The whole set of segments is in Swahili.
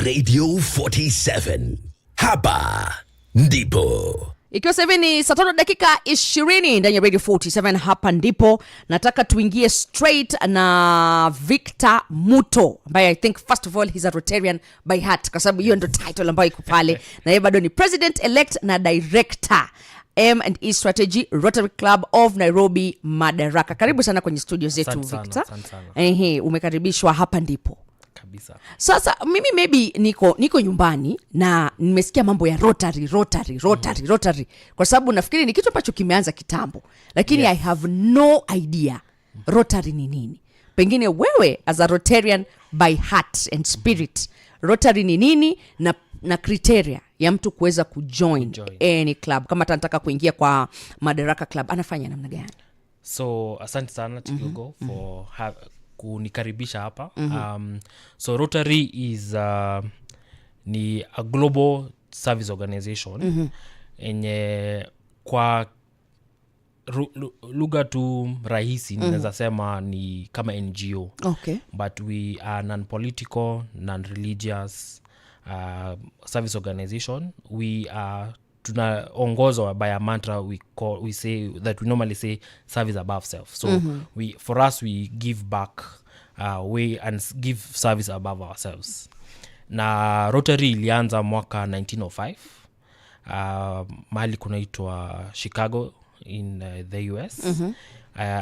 Radio 47. Hapa ndipo. Ikiwa sasa hivi ni saa 5 dakika 20 ndani ya Radio 47, hapa ndipo nataka tuingie straight na Victor Muto, ambaye I think first of all he's a Rotarian by heart, kwa sababu hiyo ndio title ambayo iko pale, na yeye bado ni president elect na Director-M&E strategy Rotary Club of Nairobi Madaraka. Karibu sana kwenye studio zetu Victor. Umekaribishwa hapa ndipo. Kabisa. Sasa mimi maybe niko nyumbani na nimesikia mambo ya Rotary kwa sababu nafikiri ni kitu ambacho kimeanza kitambo, lakini yes. I have no idea Rotary ni nini. Pengine wewe as a Rotarian by heart and spirit, Rotary ni nini na criteria ya mtu kuweza kujoin any club, kama anataka kuingia kwa Madaraka Club anafanya namna gani? So asante sana Chigogo for kunikaribisha hapa. So Rotary is ni a global service organization enye kwa lugha tu rahisi naweza sema ni kama NGO. Okay. But we are non-political, non-religious service organization. We are tunaongozwa by a mantra we say that we normally say service above self. So for us we give back we and give service above ourselves. Na Rotary ilianza mwaka 1905 mahali kunaitwa Chicago in the US.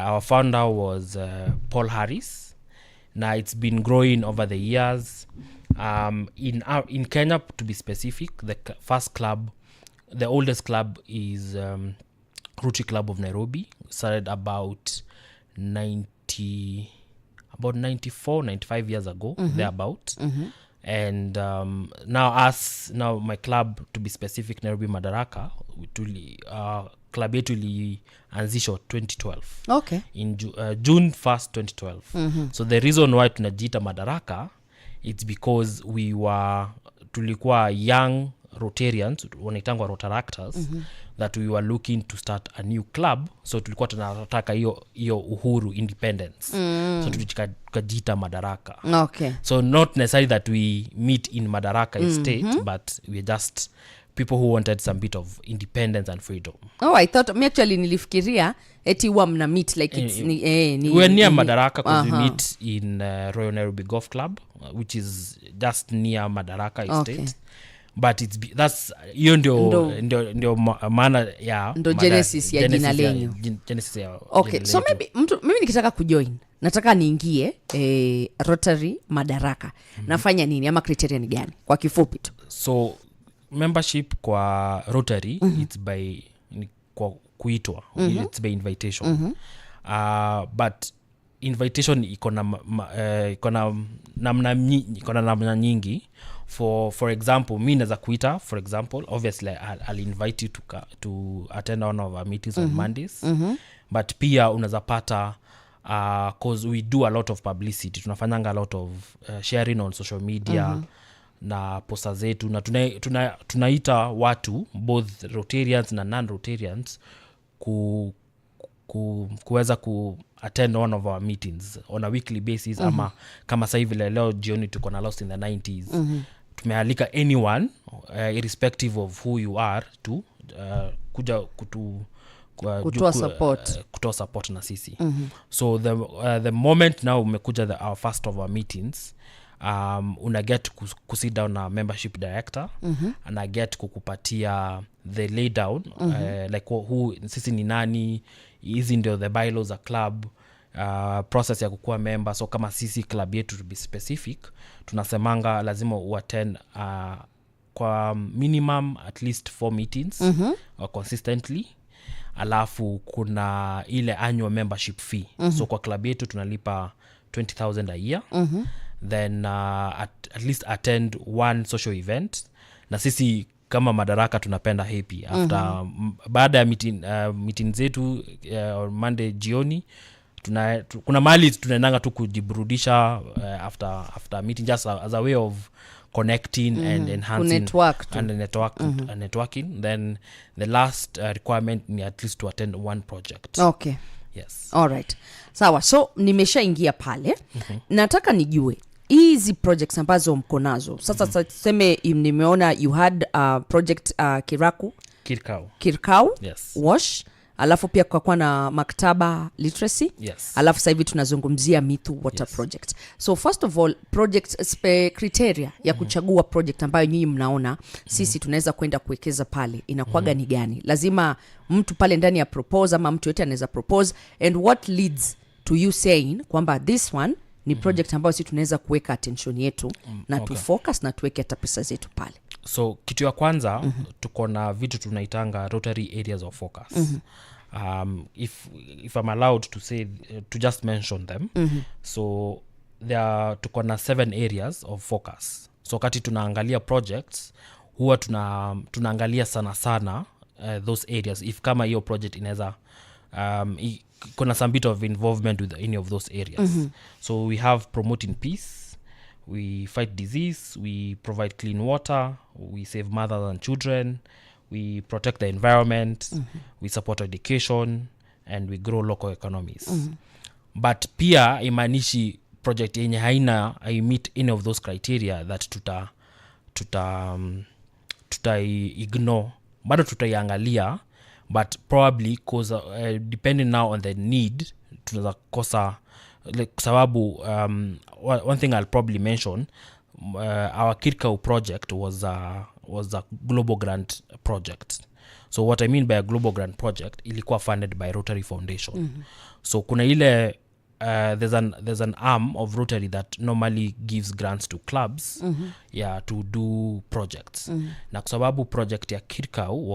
Our founder was Paul Harris. Now it's been growing over the years. In Kenya, to be specific, the first club, the oldest club is Rotary Club of Nairobi. Started about 94, 95 years ago, thereabout. And now my club, to be specific, Nairobi Madaraka, club yetu ilianzishwa 2012. Okay. In June 1st 2012. So the reason why tunajiita Madaraka, it's because tulikuwa young Rotarians, wanaitangwa Rotaractors, that we were looking to start a new club. So tulikuwa tunataka hiyo uhuru, independence. So tukajiita Madaraka. Okay. So not necessarily that we meet in Madaraka estate, but we're just people who wanted some bit of independence and freedom. Oh, I thought me actually nilifikiria eti huwa mna meet like it's we're near Madaraka because we meet in Royal Nairobi Golf Club, which is just near Madaraka estate. Okay. But that's hiyo ndio maana ya ndo genesis ya jina lenyu. Genesis ya okay, so mimi nikitaka kujoin, nataka niingie Rotary Madaraka. Nafanya nini ama criteria ni gani kwa kifupi tu? So membership kwa Rotary it's by kwa kuitwa, it's by invitation. But invitation iko na namna nyingi. For example, mimi naweza kuita, for example, obviously I'll invite you to attend one of our meetings on Mondays. But pia unaweza pata cause we do a lot of publicity, tunafanyanga a lot of sharing on social media na posta zetu, na tunaita watu both Rotarians na non-Rotarians kuweza attend one of our meetings on a weekly basis. Ama kama sasa hivi leo jioni tuko na Lost in the 90s. Tumealika anyone irrespective of who you are to kuja kutoa support na sisi. So the moment now umekuja our first of our meetings, una get kusit down na membership director, and I get kukupatia the lay down like who sisi ni nani, hizi ndio the bylaws of club, process ya kukua member. So kama sisi club yetu to be specific, tunasemanga lazima uattend kwa minimum at least 4 meetings consistently. Alafu kuna ile annual membership fee. So kwa club yetu tunalipa 20,000 a year. Then at least attend one social event. Na sisi kama Madaraka tunapenda happy after baada ya meeting zetu Monday jioni, kuna mahali tunaendanga tu kujiburudisha after meeting, just as a way of connecting and enhancing networking. Then the last requirement ni at least to attend one project. Okay. Yes. All right. Sawa. So nimeshaingia pale. Nataka nijue easy projects ambazo mko nazo sasa tuseme nimeona you had project Kirkau yes. Wash, alafu pia kwa na maktaba literacy, yes. alafu sasa hivi tunazungumzia Mithu Water yes. Project. So first of all, project criteria ya kuchagua project ambayo nyinyi mnaona sisi tunaweza kwenda kuwekeza pale inakuwaga ni gani? Lazima mtu pale ndani ya propose ama mtu yote anaweza propose, and what leads to you saying kwamba this one ni project ambayo sisi tunaweza kuweka attention yetu na tu focus na tuweke hata pesa zetu pale. So kitu ya kwanza tuko na vitu tunaitanga Rotary areas of focus. If I'm allowed to say to just mention them. So tuko na 7 areas of focus. So kati tunaangalia projects huwa tunaangalia sana those areas if kama hiyo project inaweza kuna some bit of involvement with any of those areas. So we have promoting peace, we fight disease, we provide clean water, we save mothers and children, we protect the environment, we support education, and we grow local economies. But pia imanishi project yenye I meet any of those criteria that tuta ignore, bado tutaiangalia, but probably cause depending now on the need tunaweza kosa like sababu one thing I'll probably mention, our Kirkau project was a global grant project. So what I mean by a global grant project, ilikuwa funded by Rotary Foundation. So kuna ile there's an arm of Rotary that normally gives grants to clubs to do projects. Na kwa sababu project ya Kirkau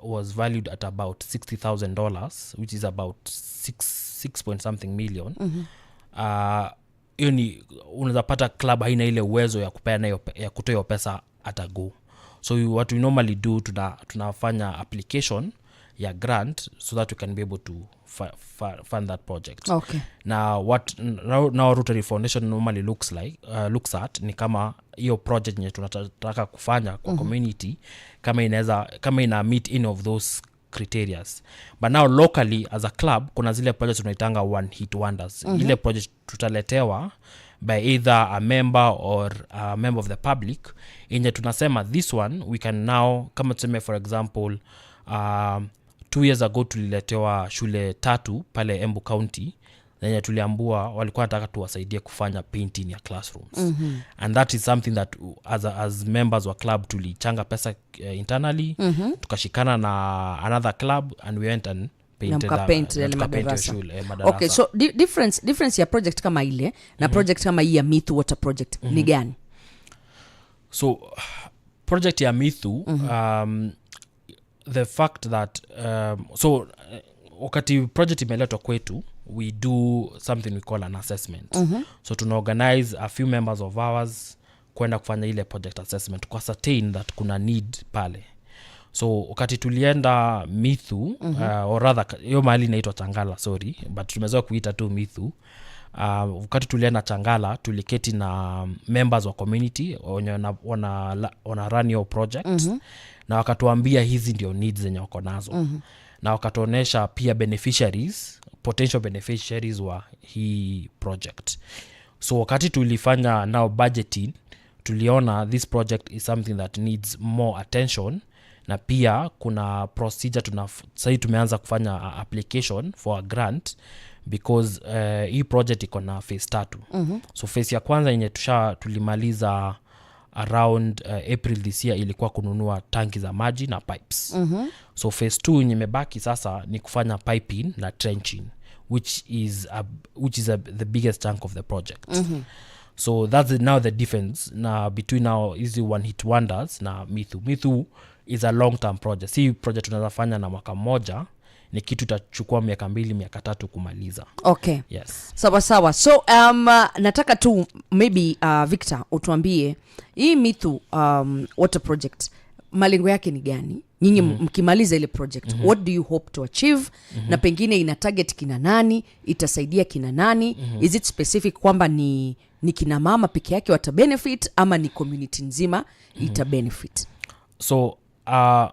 was valued at about $60,000, which is about 6 point something million. Yoni unaweza pata club haina ile uwezo ya kupeana ya kutoa hiyo pesa atago. So what we normally do, tunafanya application ya grant so that we can be able to fund that project. Okay. Now what now Rotary Foundation normally looks at ni kama hiyo project yenye tunataka kufanya kwa community kama ina meet any of those criterias. But now locally as a club kuna zile projects tunaitanga one hit wonders. Ile project tutaletewa by either a member or a member of the public yenye tunasema this one we can now, kama tuseme for example 2 years ago tuliletewa shule 3 pale Embu County yenye tuliambua walikuwa nataka tuwasaidie kufanya painting ya classrooms. And that is something that as members wa club tulichanga pesa internally, tukashikana na another club and we went and painted madarasa. Okay, so difference ya project kama ile na project kama hii ya Mithu Water Project ni gani? So project ya Mithu the fact that wakati project imeletwa kwetu, we do something we call an assessment. So tunaorganize a few members of ours kwenda kufanya ile project assessment kwa certain that kuna need pale. So wakati tulienda Mithu, or rather hiyo mahali inaitwa Changala, sorry, but tumezoea kuita tu Mithu. Wakati tulienda Changala tuliketi na members wa community wana run your project, na wakatuambia hizi ndio needs zenye wako nazo, na wakatuonesha pia potential beneficiaries wa hii project. So wakati tulifanya now budgeting, tuliona this project is something that needs more attention, na pia kuna procedure sasa tumeanza kufanya application for a grant because hii project iko na phase 3. So phase ya kwanza yenye tulimaliza around April this year ilikuwa kununua tanki za maji na pipes. So phase 2 yenye imebaki sasa ni kufanya piping na trenching, which is the biggest chunk of the project. So that's now the difference na between now easy one hit wonders na Mithu is a long term project. Si project tunaweza fanya na mwaka mmoja, ni kitu tutachukua miaka 2 miaka 3 kumaliza. Okay. Yes. Sawa. So nataka tu maybe Victor utuambie hii Mithu Water Project malengo yake ni gani? Nyinyi mkimaliza ile project, what do you hope to achieve? Na pengine ina target kina nani, itasaidia kina nani? Is it specific kwamba ni kina mama peke yake wata benefit ama ni community nzima ita benefit? So our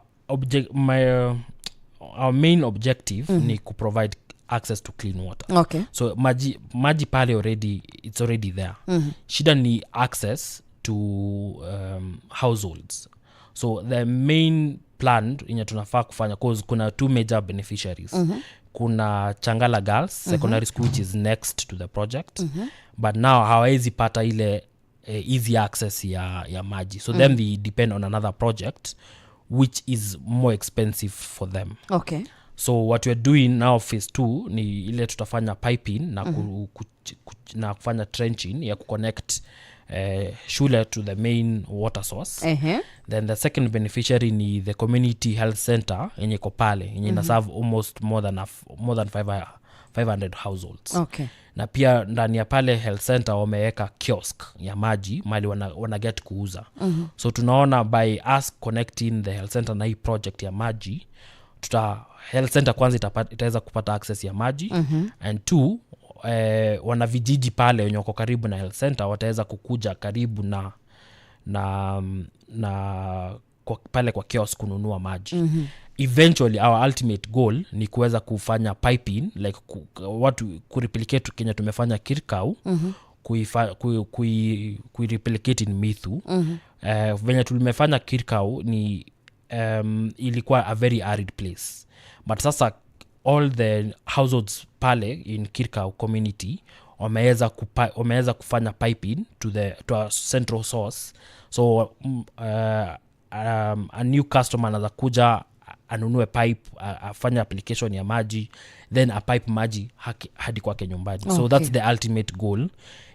main objective ni ku provide access to clean water. Okay. So maji pale it's already there. Shida ni access to households. So the main plan yenye tunafaa kufanya, cause kuna 2 major beneficiaries. Kuna Changala Girls Secondary School which is next to the project, but now hawezi pata ile easy access ya maji, so then they depend on another project which is more expensive for them. Okay. So what we're doing now phase 2 ni ile tutafanya piping na na kufanya trenching ya kuconnect shule to the main water source. Then the second beneficiary ni the community health center yenye iko pale yenye ina serve almost more than 500 households. Okay. Na pia ndani ya pale health center wameweka kiosk ya maji mali wana get kuuza. So tunaona by us connecting the health center na hii project ya maji, health center kwanza itaweza kupata access ya maji, and 2 wana vijiji pale wenye wako karibu na health center wataweza kukuja karibu na pale kwa kiosk kununua maji. Eventually our ultimate goal ni kuweza kufanya piping like watu kureplicate Kenya tumefanya Kirkau, kuireplicate in Mithu. Venye tulimefanya Kirkau ni ilikuwa a very arid place, but sasa all the households pale in Kirkau community wameweza kufanya piping to a central source. So a new customer anaza kuja anunue pipe, afanye application ya maji, then a pipe maji hadi kwake nyumbani. Okay. So that's the ultimate goal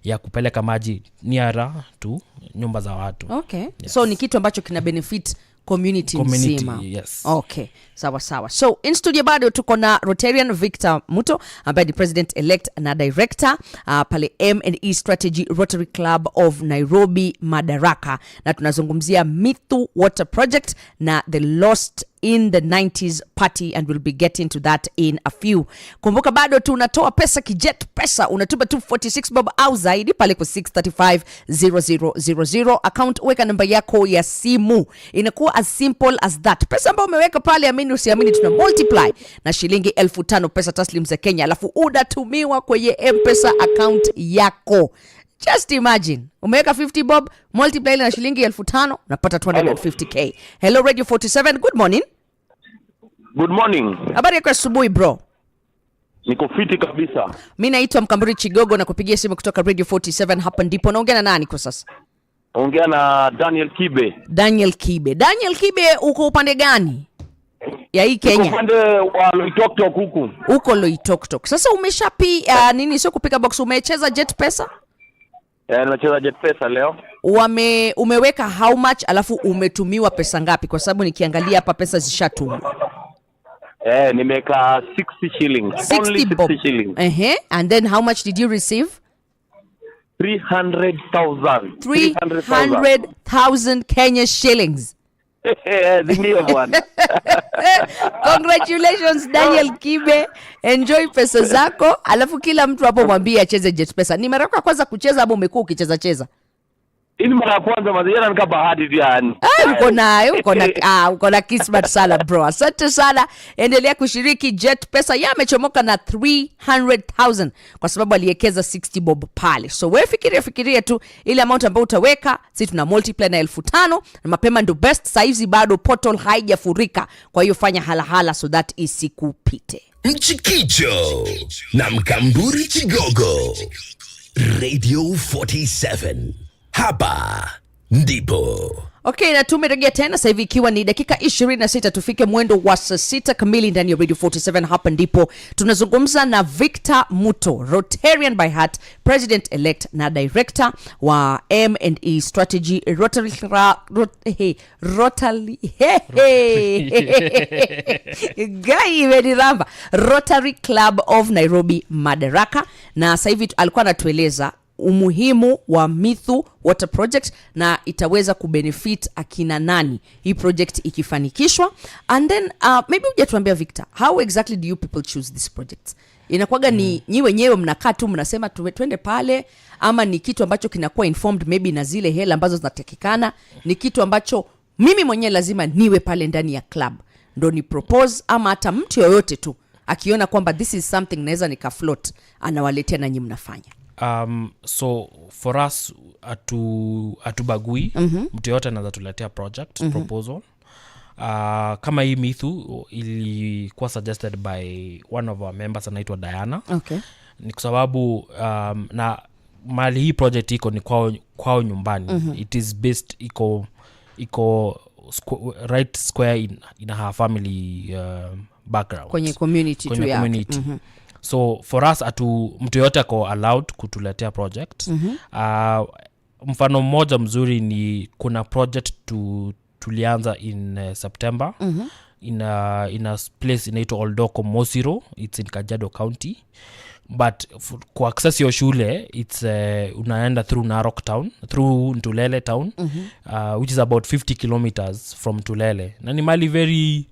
ya kupeleka maji nearer to nyumba za watu. Okay. Yes. So ni kitu ambacho kina benefit community nzima. Yes. Okay. Sawa. So in studio bado tuko na Rotarian Victor Muto ambaye ni president elect na director pale M&E Strategy Rotary Club of Nairobi Madaraka, na tunazungumzia Mithu Water Project na the Lost in the 90s party, and we'll be getting to that in a few. Kumbuka bado tunatoa pesa kijet pesa, unatupa 246 bob au zaidi pale kwa 6350000 account, weka namba yako ya simu, inakuwa as simple as that. Pesa ambayo umeweka pale, amini usiamini, tuna multiply na shilingi 1500 pesa taslim za Kenya, alafu unatumiwa kwenye M-Pesa account yako. Just imagine, umeweka 50 bob, multiply na shilingi 1500, unapata 250k. Hello Radio 47, good morning. Good morning. Habari yako asubuhi bro? Niko fiti kabisa. Mimi naitwa Mkamburi Chigogo na kupigia simu kutoka Radio 47, hapa ndipo. Naongea na nani kwa sasa? Ongea na Daniel Kibe. Daniel Kibe, uko upande gani ya hii Kenya? Uko upande wa Loitoktok huku. Uko Loitoktok. Sasa umeshapi nini, sio kupiga box, umecheza jet pesa? Nimecheza jet pesa leo. Umeweka how much, alafu umetumiwa pesa ngapi? Kwa sababu nikiangalia hapa pesa zishatumwa. Nimeka 60 shillings. Only 60 shillings. And then how much did you receive? 300,000 Kenya shillings. Ndio bwana. Congratulations Daniel Kibe, enjoy pesa zako, alafu kila mtu hapo mwambie acheze jet pesa. Ni mara yako kwanza kucheza au umekuwa ukicheza? Ini mara ya kwanza mazijana nika bahati tu yani. Uko na kismat sana bro. Asante sana. Endelea kushiriki jet pesa. Yeye amechomoka na 300,000 kwa sababu aliwekeza 60 bob pale. So wewe fikiria tu ile amount ambayo utaweka, sisi tuna multiply na 1500, na mapema ndo best. Saizi bado portal haijafurika. Kwa hiyo fanya hala so that isikupite. Mchikicho na Mkamburi Chigogo. Radio 47. Hapa ndipo. Okay, na tumerejea tena sasa hivi ikiwa ni dakika 26 tufike mwendo wa saa 6 kamili ndani ya Radio 47. Hapa ndipo tunazungumza na Victor Muto, Rotarian by heart, president elect na director wa M&E Strategy Rotary Rotary Club of Nairobi Madaraka, na sasa hivi alikuwa anatueleza umuhimu wa Mithu Water Project na itaweza kubenefit akina nani hii project ikifanikishwa. And then maybe ujatuambia Victor, how exactly do you people choose this project? Inakuwaga ni nyi wenyewe mnakaa tu mnasema twende pale, ama ni kitu ambacho kinakuwa informed maybe na zile hela ambazo zinatakikana? Ni kitu ambacho mimi mwenyewe lazima niwe pale ndani ya club ndo ni propose, ama hata mtu yoyote tu akiona kwamba this is something naweza nikafloat, anawaletea na nyinyi mnafanya? So for us atubagui mtu yote anaweza tuletea project proposal. Kama hii Mithu ilikuwa suggested by one of our members anaitwa Diana. Okay. Ni kwa sababu na mali hii project iko ni kwao nyumbani. It is based iko right square in her family background. Kwenye community tu yake. So for us mtu yote ako allowed kutuletea project. Mfano mmoja mzuri ni kuna project tulianza in September in a place inaitwa Oldoko Mosiro. It's in Kajiado County, but kwa access your shule it's unaenda through Narok town, through Ntulele town, which is about 50 kilometers from Tulele, na ni mali very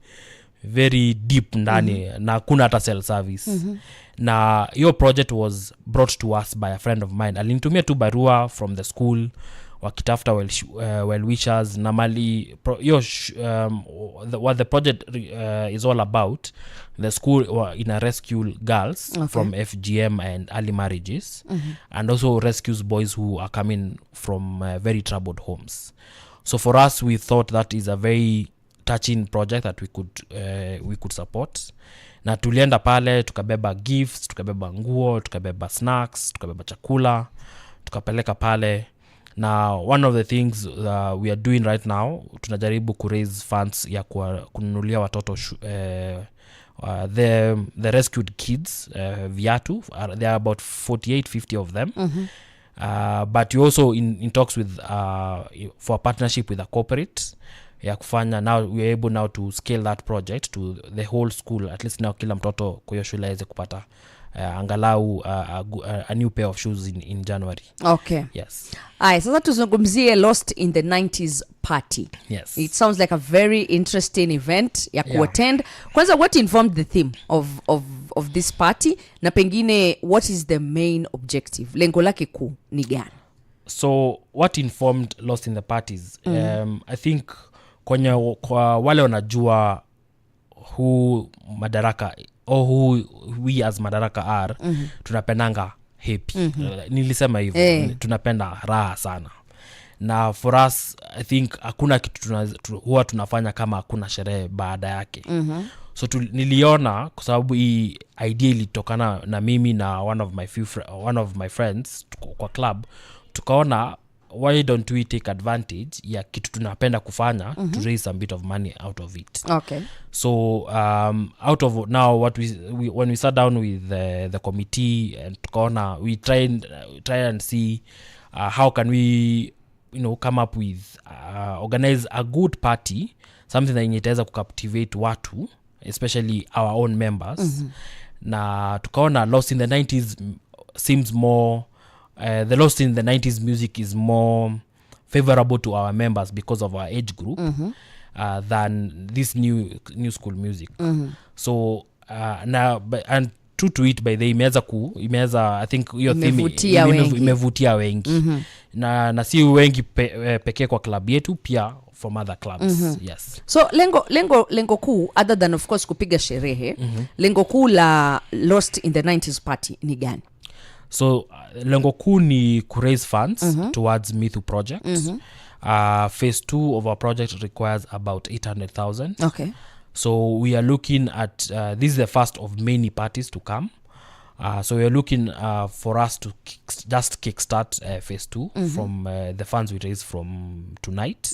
very deep ndani, na kuna hata cell service. Na your project was brought to us by a friend of mine. Alinitumia tu barua from the school wakitafuta well wishers na mali what the project is all about. The school in a rescue girls from FGM and early marriages, and also rescues boys who are coming from very troubled homes. So for us, we thought that is a very touching project that we could support. Na tulienda pale tukabeba gifts, tukabeba nguo, tukabeba snacks, tukabeba chakula, tukapeleka pale. Na one of the things we are doing right now, tunajaribu ku raise funds ya kununulia watoto the rescued kids viatu. There are about 48-50 of them. But we also in talks with for a partnership with a corporate ya kufanya. Now we are able now to scale that project to the whole school. At least now kila mtoto kwa shule aweze kupata angalau a new pair of shoes in January. Okay. Yes. Sasa tuzungumzie Lost in the 90s party. Yes. It sounds like a very interesting event ya kuattend. Kwanza, what informed the theme of this party, na pengine what is the main objective? Lengo lake kuu ni gani? So what informed Lost in the parties? I think kwa wale wanajua who Madaraka or who we as Madaraka are, tunapendanga happy. Nilisema hivyo, tunapenda raha sana. Na for us, I think hakuna kitu huwa tunafanya kama hakuna sherehe baada yake. So niliona kwa sababu hii idea ilitokana na mimi na one of my friends kwa club, tukaona why don't we take advantage ya kitu tunapenda kufanya to raise some bit of money out of it. Okay. So out of now what when we sat down with the committee and tukaona we try and see how can we come up with organize a good party, something that itaweza kucaptivate watu, especially our own members. Na tukaona Lost in the 90s seems more the Lost in the 90s music is more favorable to our members because of our age group than this new school music. So now and true to it, by the imeza I think hiyo theme imevutia wengi. Na si wengi pekee kwa club yetu, pia from other clubs. Yes. So lengo kuu, other than of course kupiga sherehe, lengo kuu la Lost in the 90s party ni gani? So lengo kuu ni ku raise funds towards Mithu project. Phase 2 of our project requires about 800,000. Okay. So we are looking at this is the first of many parties to come. So we are looking for us to just kickstart phase 2 from the funds we raise from tonight.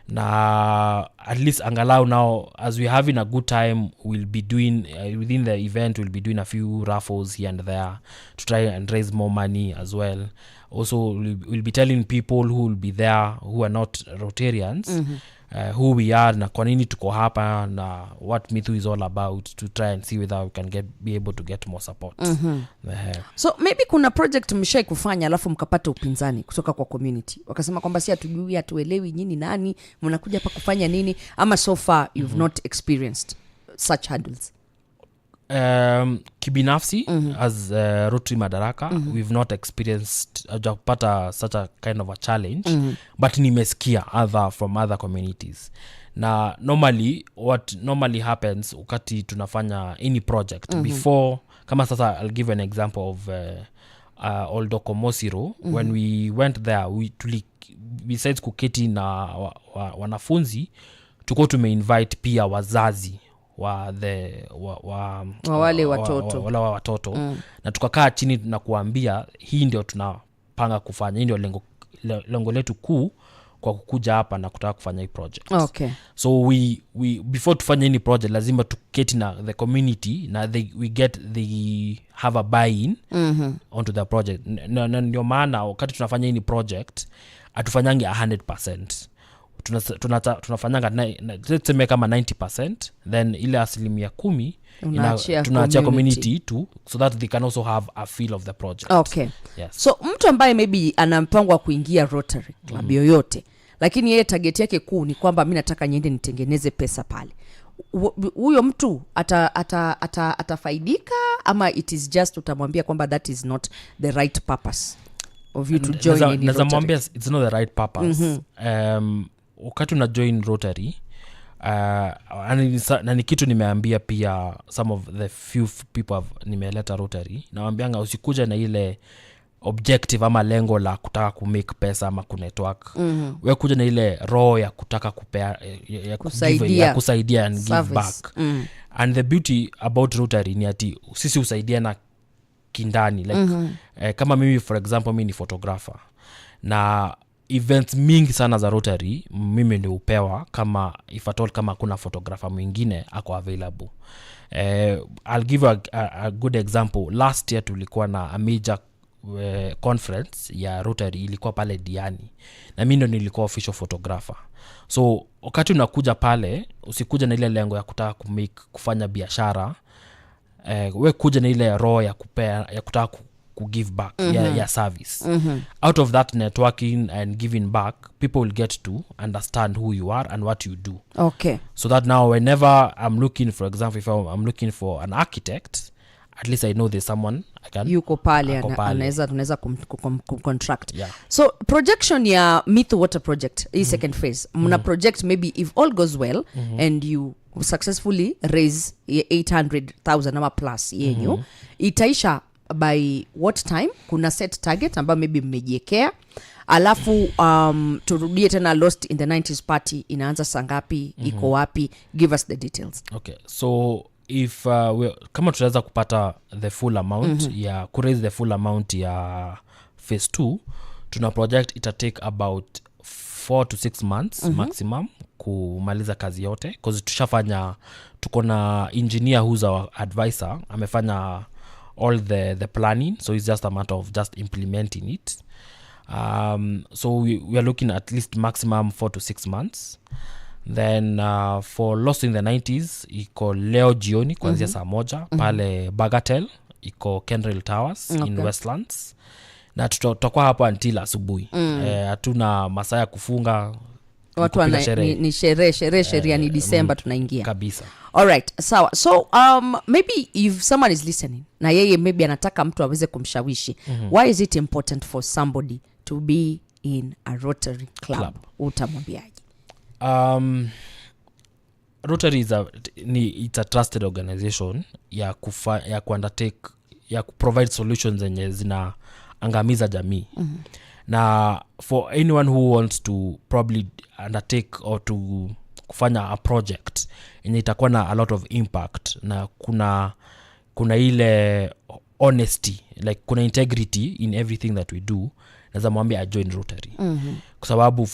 Na at least angalau now, as we're having a good time, we'll be doing within the event, we'll be doing a few raffles here and there to try and raise more money as well. Also, we'll be telling people who will be there who are not Rotarians who we are na kwa nini tuko hapa na what Mithu is all about, to try and see whether we can be able to get more support. So maybe kuna project mshai kufanya alafu mkapata upinzani kutoka kwa community, wakasema kwamba si hatujui, hatuelewi nyinyi nani, mnakuja hapa kufanya nini, ama so far you've not experienced such hurdles? Kibinafsi, as Rotary Madaraka, we've not experienced such a kind of a challenge, but nimesikia from other communities. Na what normally happens wakati tunafanya any project before, kama sasa I'll give an example of Oldoko Mosiro. When we went there, besides kuketi na wanafunzi, tuko tumeinvite pia wazazi wa wale watoto na tukakaa chini na kuambia hii ndio tunapanga kufanya, hii ndio lengo letu kuu kwa kukuja hapa na kutaka kufanya hii project. Okay. So we before tufanye any project lazima tuketi na the community na they have a buy-in onto the project. Na ndio maana wakati tunafanya any project atufanyangi 100%. Tunafanyanga tuseme kama 90%, then ile 10% tunaachia community too, so that they can also have a feel of the project. Okay. Yes. So mtu ambaye maybe ana mpango wa kuingia Rotary Club yoyote, lakini yeye target yake kuu ni kwamba mimi nataka niende nitengeneze pesa pale, huyo mtu atafaidika ama it is just utamwambia kwamba that is not the right purpose of you to join any Rotary? It's not the right purpose. Wakati una join Rotary, na ni kitu nimeambia pia some of the few people nimeleta Rotary, nawaambianga usikuja na ile objective ama lengo la kutaka kumake pesa ama kunetwork. Wewe kuja na ile roho ya kutaka kupea, kusaidia and give back. And the beauty about Rotary ni ati sisi usaidia na kindani, like kama mimi for example, mimi ni photographer na events mingi sana za Rotary mimi ndio upewa, kama if at all kama kuna photographer mwingine ako available. I'll give a good example. Last year tulikuwa na a major conference ya Rotary, ilikuwa pale Ndani na mimi ndio nilikuwa official photographer. So wakati unakuja pale, usikuja na ile lengo ya kutaka kufanya biashara, we kuja na ile roho ya kupea, ya kutaka give back, ya service. Out of that networking and giving back, people will get to understand who you are and what you do. Okay. So that now whenever I'm looking, for example, if I'm looking for an architect, at least I know there's someone I can yuko pale anaweza contract. Yeah. So projection ya Mithu Water Project is second phase. Mna project maybe if all goes well and you successfully raise 800,000 ama plus yenyu, itaisha by what time? Kuna set target ambayo maybe mmejiekea, alafu turudie tena Lost in the 90s party inaanza sangapi, iko wapi? Give us the details. Okay, so if kama tutaweza kupata the full amount ya raise the full amount ya phase 2, tuna project ita take about 4 to 6 months maximum kumaliza kazi yote, because tuko na engineer who's our advisor, amefanya all the planning, so it's just a matter of just implementing it. So we are looking at least maximum 4 to 6 months. Then for Lost in the 90s iko leo jioni kuanzia saa 1 pale Bagatelle, iko Kendrill Towers in Westlands, na tutakuwa hapo until asubuhi. Hatuna masaa ya kufunga, watu ni sherehe ni December tunaingia kabisa. All right, sawa. So maybe if someone is listening na yeye maybe anataka mtu aweze kumshawishi, why is it important for somebody to be in a Rotary club? Utamwambiaje? Rotary it's a trusted organization ya kuundertake, ya provide solutions zenye zinaangamiza jamii. Na for anyone who wants to probably undertake or to kufanya a project yenye itakuwa na a lot of impact, na kuna ile honesty, like kuna integrity in everything that we do, naweza mwambia join Rotary. Kwa sababu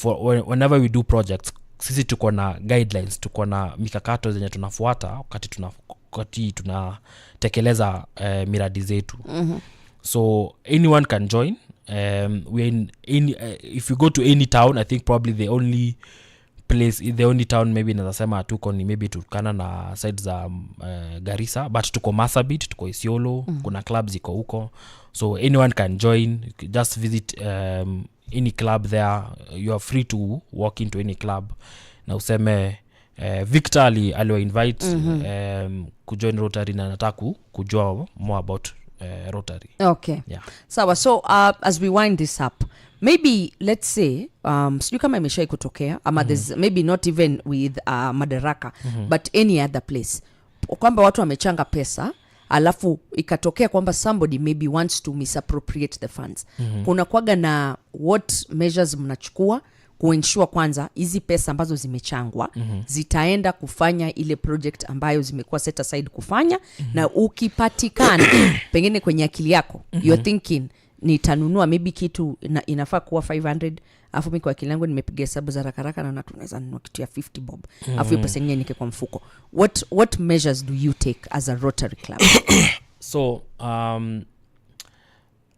whenever we do projects, sisi tuko na guidelines, tuko na mikakato zenye tunafuata wakati tunatekeleza miradi zetu. So anyone can join. If you go to any town, I think probably the only town maybe nazasema tuko ni maybe Turkana na side za Garissa, but tuko Marsabit, tuko Isiolo, kuna clubs iko huko, so anyone can join. Just visit any club there. You are free to walk into any club na useme Victor aliwa invite kujoin Rotary na nataka kujua more about Rotary. Okay. Yeah. So as we wind this up, maybe let's say sijui kama imeshai kutokea ama there's maybe not even with Madaraka but any other place kwamba watu wamechanga pesa alafu ikatokea kwamba somebody maybe wants to misappropriate the funds. Kuna kwaga na what measures mnachukua kuensure kwanza hizi pesa ambazo zimechangwa zitaenda kufanya ile project ambayo zimekuwa set aside kufanya na ukipatikana pengine kwenye akili yako you're thinking nitanunua maybe kitu inafaa kuwa 500 afu mimi kwa akili yangu nimepiga hesabu za haraka na tunaweza nunua kitu ya 50 bob afu hiyo pesa yenyewe nike kwa mfuko. What measures do you take as a Rotary club? So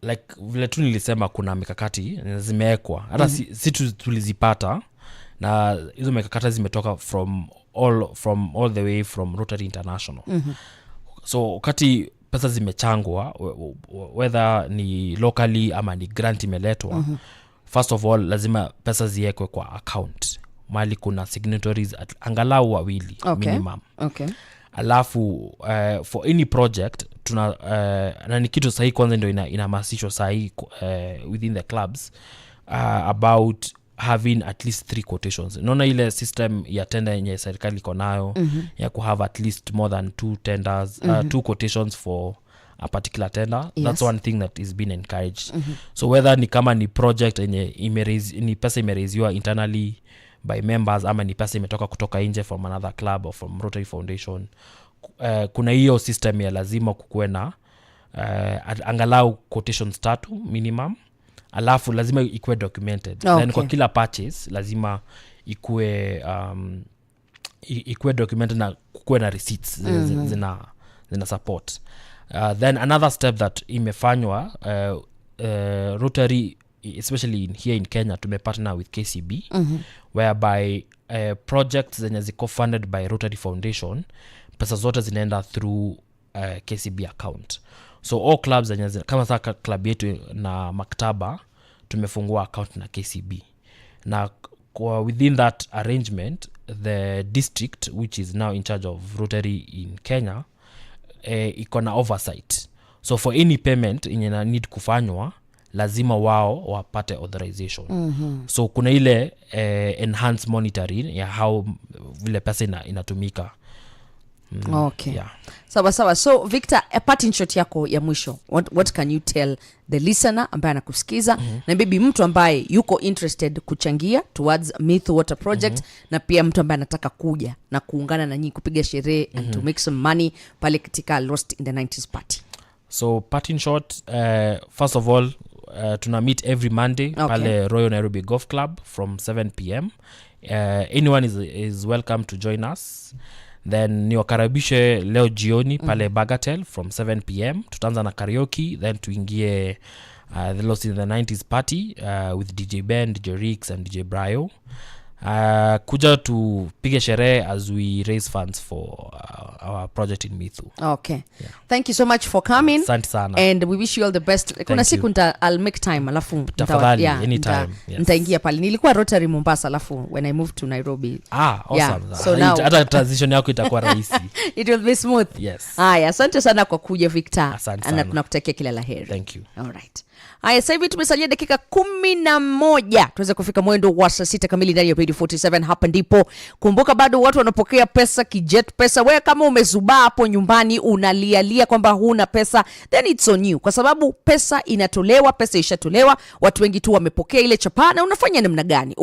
like vile tu nilisema kuna mikakati zimewekwa hata si tulizipata na hizo mikakati zimetoka from all the way from Rotary International. So wakati pesa zimechangwa whether ni locally ama ni grant imeletwa first of all lazima pesa ziwekwe kwa account mali kuna signatories angalau wawili minimum. Okay. Alafu for any project tuna na ni kitu sahihi kwanza ndio inahamasishwa sahihi within the clubs about having at least 3 quotations. Naona ile system ya tender yenye serikali iko nayo ya ku have at least more than 2 tenders 2 quotations for a particular tender. Yes. That's one thing that is being encouraged. So whether ni kama ni project yenye ni pesa imeraiziwa internally by members ama ni pesa imetoka kutoka nje from another club or from Rotary Foundation, kuna hiyo system ya lazima kukuwe na angalau quotations 3 minimum. Alafu lazima ikuwe documented. Then kwa kila purchase lazima ikuwe documented na kukuwe na receipts zina support. Then another step that imefanywa Rotary especially here in Kenya tumepartner with KCB whereby projects zenye ziko funded by Rotary Foundation pesa zote zinaenda through KCB account. So all clubs zenye kama sasa club yetu na maktaba tumefungua account na KCB na within that arrangement the district which is now in charge of Rotary in Kenya iko na oversight. So for any payment yenye need kufanywa lazima wao wapate authorization. So kuna ile enhanced monitoring ya how vile pesa inatumika. Okay. Yeah. Sawa. So Victor, a parting shot yako ya mwisho. What can you tell the listener ambaye anakusikiza na maybe mtu ambaye yuko interested kuchangia towards Mithu Water Project na pia mtu ambaye anataka kuja na kuungana na nyinyi kupiga sherehe and to make some money pale katika Lost in the 90s party? So parting shot, first of all tuna meet every Monday pale Royal Nairobi Golf Club from 7 p.m. Anyone is welcome to join us. Then niwakaribishe leo jioni pale Bagatelle from 7 p.m. Tutaanza na karaoke, then tuingie the Lost in the 90s party with DJ Ben, DJ Rix and DJ Brayo. Kuja tupige sherehe as we raise funds for our project in Mithu. Okay. Yeah. Thank you so much for coming. Asante sana. And we wish you all the best. Kuna siku I'll make time alafu tafadhali anytime. Nitaingia pale. Nilikuwa Rotary Mombasa alafu when I moved to Nairobi. Awesome. Yeah. So now hata transition yako itakuwa rahisi. It will be smooth. Yes. Haya, asante sana kwa kuja Victor. Asante sana. Na tunakutakia kila laheri. Thank you. All right. Haya, sasa hivi tumesalia dakika 11 tuweze kufika mwendo wa saa 6 kamili ndani ya Radio 47. Hapa ndipo. Kumbuka bado watu wanapokea pesa kijet pesa. Wewe kama umezubaa hapo nyumbani unalialia kwamba huna pesa, then it's on you, kwa sababu pesa inatolewa, pesa ishatolewa, watu wengi tu wamepokea ile chapa na unafanya namna gani?